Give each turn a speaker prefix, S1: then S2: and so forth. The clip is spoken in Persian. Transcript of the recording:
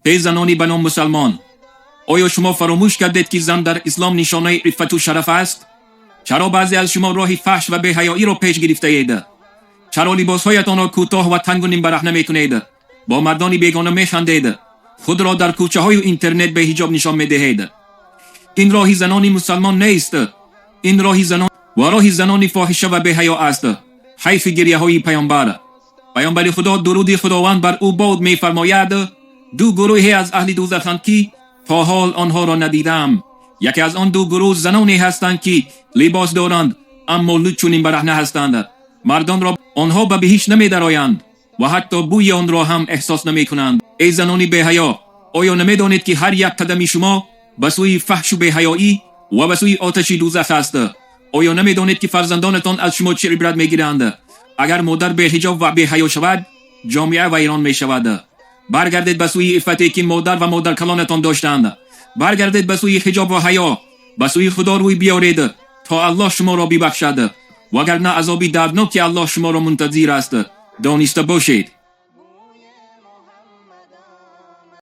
S1: ای زنانی به نام مسلمان، آیا شما فراموش کردید که زن در اسلام نشانه عفت و شرف است؟ چرا بعضی از شما راه فحش و بی‌حیایی را پیش گرفته اید؟ چرا لباسهایتان را کوتاه و تنگ و نیم برهنه میکنید؟ با مردان بیگانه میخندید؟ خود را در کوچه های اینترنت به حجاب نشان میدهید؟ این راه زنان مسلمان نیست. این راه زنان و راه زنان فاحشه و بی‌حیا است. حیف گریه های پیامبر خدا درود خداوند بر او باد میفرماید: دو گروهی از اهل دوزخند که تا حال آنها را ندیدم. یکی از آن دو گروه زنانی هستند که لباس دارند اما لچونین برهنه هستند. مردان را آنها به بهشت نمی‌درآیند و حتی بوی آن را هم احساس نمی‌کنند. ای زنان بی‌حیا، آیا نمی‌دانید که هر یک قدم شما به سوی فحش و بی‌حیایی و به سوی آتش دوزخ است؟ آیا نمی‌دانید که فرزندانتان از شما چه عبرت می‌گیرند؟ اگر مادر بی‌حجاب و بی‌حیا شود، جامعه ویران می‌شود. برگردید به سوی عفتی که مادر و مادر کلانتان داشتند. برگردید به سوی حجاب و حیا، به سوی خدا روی بیارید تا الله شما را ببخشد، وگرنه عذابی دردناک که الله شما را منتظر است. دانسته باشید.